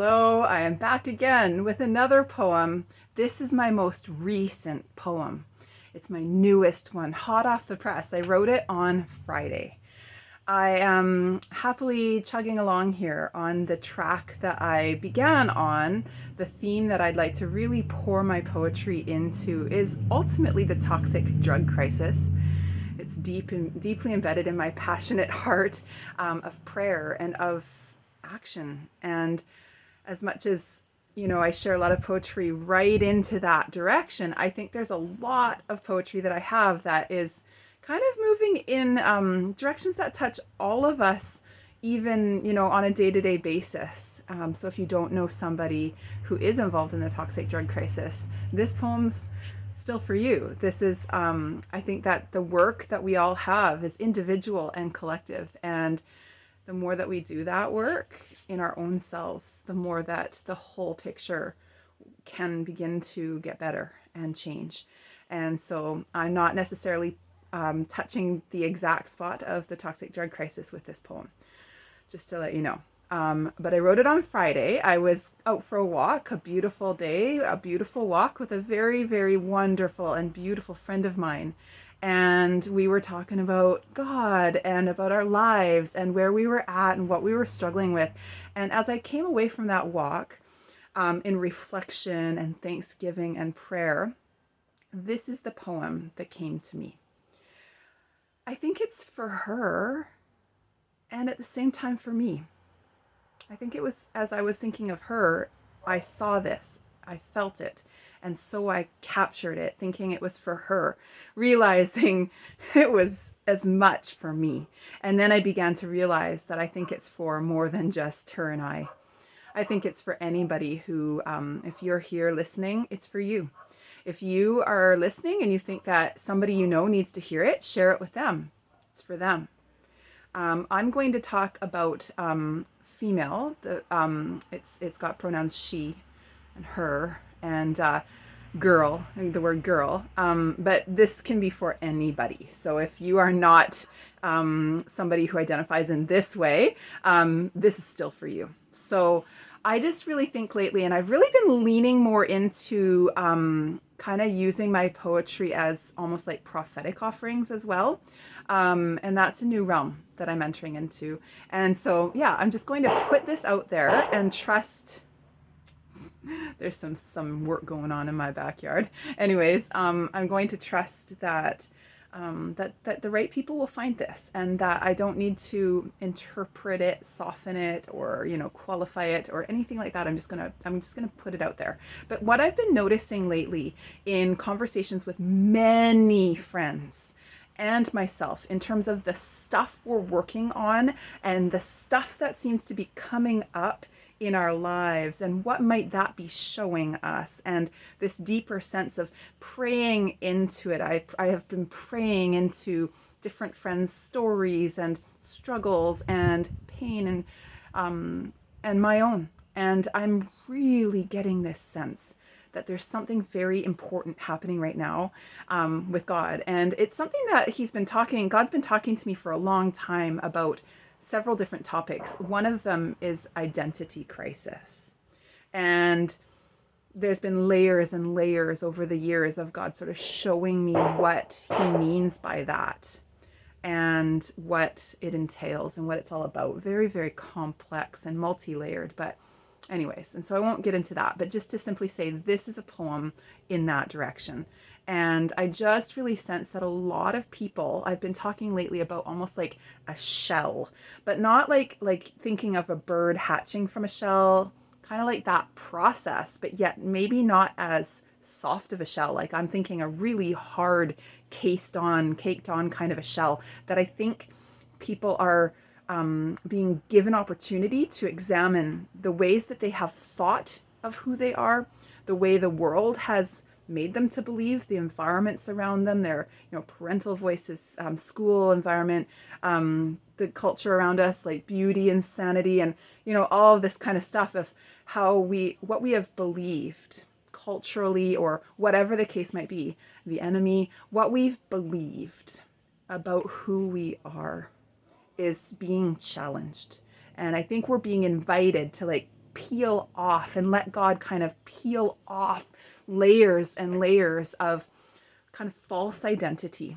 Hello, I am back again with another poem. This is my most recent poem. It's my newest one, hot off the press. I wrote it on Friday. I am happily chugging along here on the track that I began on. The theme that I'd like to really pour my poetry into is ultimately the toxic drug crisis. It's deeply embedded in my passionate heart of prayer and of action. And as much as I share a lot of poetry right into that direction, I think there's a lot of poetry that I have that is kind of moving in directions that touch all of us, even on a day-to-day basis. So if you don't know somebody who is involved in the toxic drug crisis, this poem's still for you. This is, I think that the work that we all have is individual and collective, and the more that we do that work in our own selves, the more that the whole picture can begin to get better and change. And so I'm not necessarily touching the exact spot of the toxic drug crisis with this poem, just to let you know. But I wrote it on Friday. I was out for a walk, a beautiful day, a beautiful walk with a very, very wonderful and beautiful friend of mine. And we were talking about God and about our lives and where we were at and what we were struggling with. And as I came away from that walk, in reflection and thanksgiving and prayer, this is the poem that came to me. I think it's for her and at the same time for me. I think it was as I was thinking of her, I saw this, I felt it. And so I captured it, thinking it was for her, realizing it was as much for me. And then I began to realize that I think it's for more than just her and I. I think it's for anybody who, if you're here listening, it's for you. If you are listening and you think that somebody you know needs to hear it, share it with them. It's for them. I'm going to talk about female. It's got pronouns she and her and girl, the word girl. But this can be for anybody. So if you are not somebody who identifies in this way, this is still for you. So I just really think lately, and I've really been leaning more into kind of using my poetry as almost like prophetic offerings as well. And that's a new realm that I'm entering into. And so, yeah, I'm just going to put this out there and trust. There's some work going on in my backyard. Anyways, I'm going to trust that that the right people will find this, and that I don't need to interpret it, soften it, or qualify it or anything like that. I'm just gonna put it out there. But what I've been noticing lately in conversations with many friends and myself in terms of the stuff we're working on and the stuff that seems to be coming up in our lives, and what might that be showing us, and this deeper sense of praying into it. I have been praying into different friends' stories and struggles and pain and my own, and I'm really getting this sense that there's something very important happening right now with God. And it's something that God's been talking to me for a long time about several different topics. One of them is identity crisis. And there's been layers and layers over the years of God sort of showing me what he means by that and what it entails and what it's all about. Very, very complex and multi-layered, but anyways, and so I won't get into that, but just to simply say this is a poem in that direction. And I just really sense that a lot of people, I've been talking lately about almost like a shell, but not like thinking of a bird hatching from a shell, kind of like that process, but yet maybe not as soft of a shell. Like I'm thinking a really hard, caked on kind of a shell that I think people are being given opportunity to examine the ways that they have thought of who they are, the way the world has made them to believe, the environments around them, their parental voices, school environment, the culture around us, like beauty and sanity, and all of this kind of stuff of what we have believed culturally, or whatever the case might be, the enemy, what we've believed about who we are is being challenged. And I think we're being invited to peel off and let God kind of peel off layers and layers of kind of false identity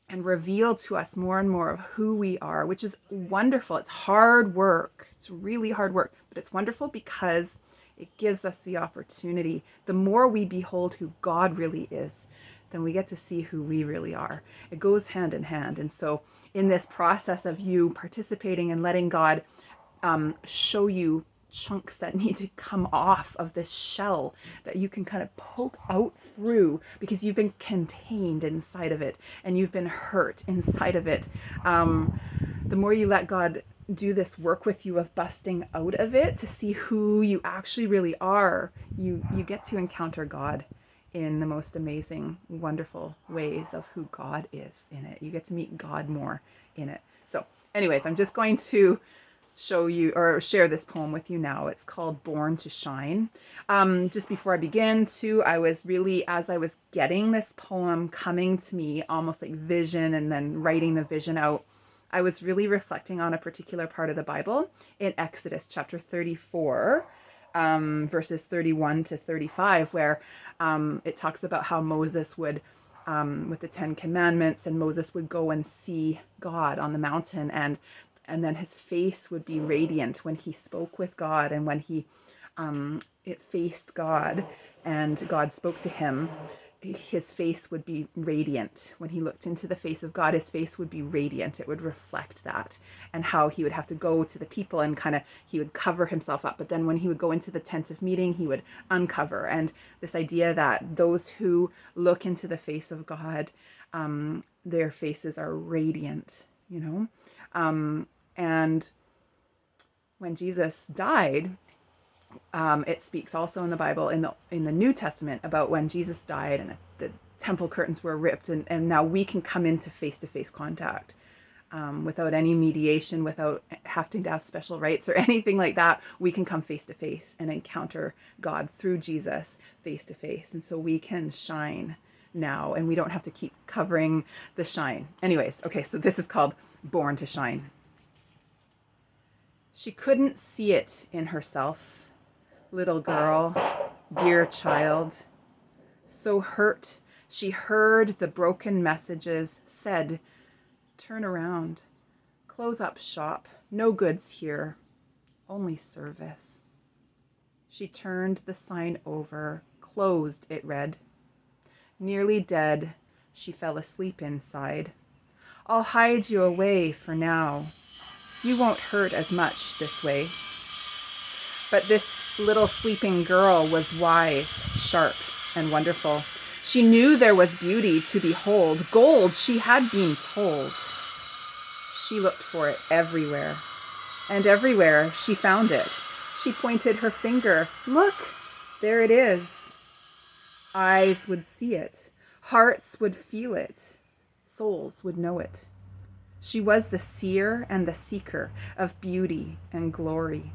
and reveal to us more and more of who we are, which is wonderful. It's hard work. It's really hard work, but it's wonderful because it gives us the opportunity. The more we behold who God really is, then we get to see who we really are. It goes hand in hand. And so in this process of you participating and letting God show you chunks that need to come off of this shell that you can kind of poke out through because you've been contained inside of it and you've been hurt inside of it. The more you let God do this work with you of busting out of it to see who you actually really are, you get to encounter God in the most amazing, wonderful ways of who God is in it. You get to meet God more in it. So anyways, I'm just going to show you or share this poem with you now. It's called Born to Shine. Just before I begin too, I was really, as I was getting this poem coming to me, almost like vision and then writing the vision out, I was really reflecting on a particular part of the Bible in Exodus chapter 34, verses 31 to 35, where it talks about how Moses would, with the 10 Commandments, and Moses would go and see God on the mountain, and then his face would be radiant when he spoke with God, and when he it faced God and God spoke to him, his face would be radiant. When he looked into the face of God, his face would be radiant. It would reflect that, and how he would have to go to the people and kind of, he would cover himself up. But then when he would go into the tent of meeting, he would uncover. And this idea that those who look into the face of God, their faces are radiant, you know? And when Jesus died, it speaks also in the Bible, in the New Testament, about when Jesus died and the temple curtains were ripped, and now we can come into face-to-face contact without any mediation, without having to have special rights or anything like that. We can come face-to-face and encounter God through Jesus face-to-face, and so we can shine now, and we don't have to keep covering the shine. Anyways, okay, so this is called Born to Shine. She couldn't see it in herself, little girl, dear child. So hurt, she heard the broken messages said, turn around, close up shop, no goods here, only service. She turned the sign over, closed, it read. Nearly dead, she fell asleep inside. I'll hide you away for now. You won't hurt as much this way. But this little sleeping girl was wise, sharp, and wonderful. She knew there was beauty to behold, gold, she had been told. She looked for it everywhere, and everywhere she found it. She pointed her finger. Look, there it is. Eyes would see it, hearts would feel it, souls would know it. She was the seer and the seeker of beauty and glory,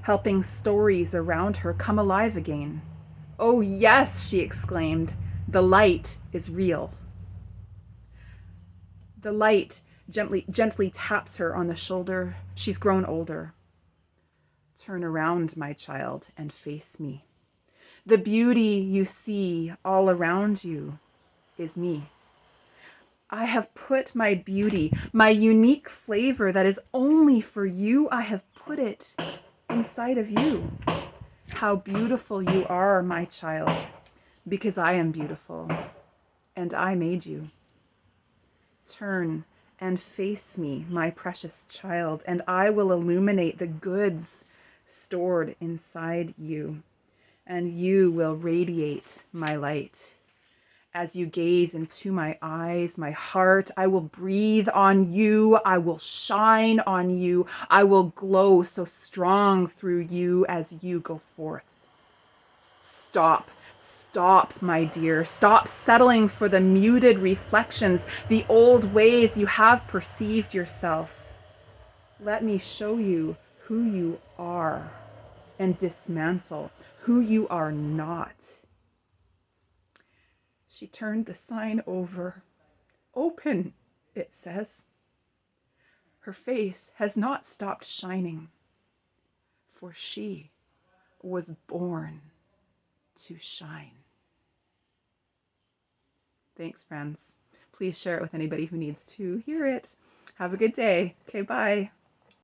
helping stories around her come alive again. Oh yes, she exclaimed, the light is real. The light gently taps her on the shoulder. She's grown older. Turn around, my child, and face me. The beauty you see all around you is me. I have put my beauty, my unique flavor that is only for you, I have put it inside of you. How beautiful you are, my child, because I am beautiful, and I made you. Turn and face me, my precious child, and I will illuminate the goods stored inside you, and you will radiate my light. As you gaze into my eyes, my heart, I will breathe on you. I will shine on you. I will glow so strong through you as you go forth. Stop, my dear. Stop settling for the muted reflections, the old ways you have perceived yourself. Let me show you who you are and dismantle who you are not. She turned the sign over. Open, it says. Her face has not stopped shining, for she was born to shine. Thanks, friends. Please share it with anybody who needs to hear it. Have a good day. Okay, bye.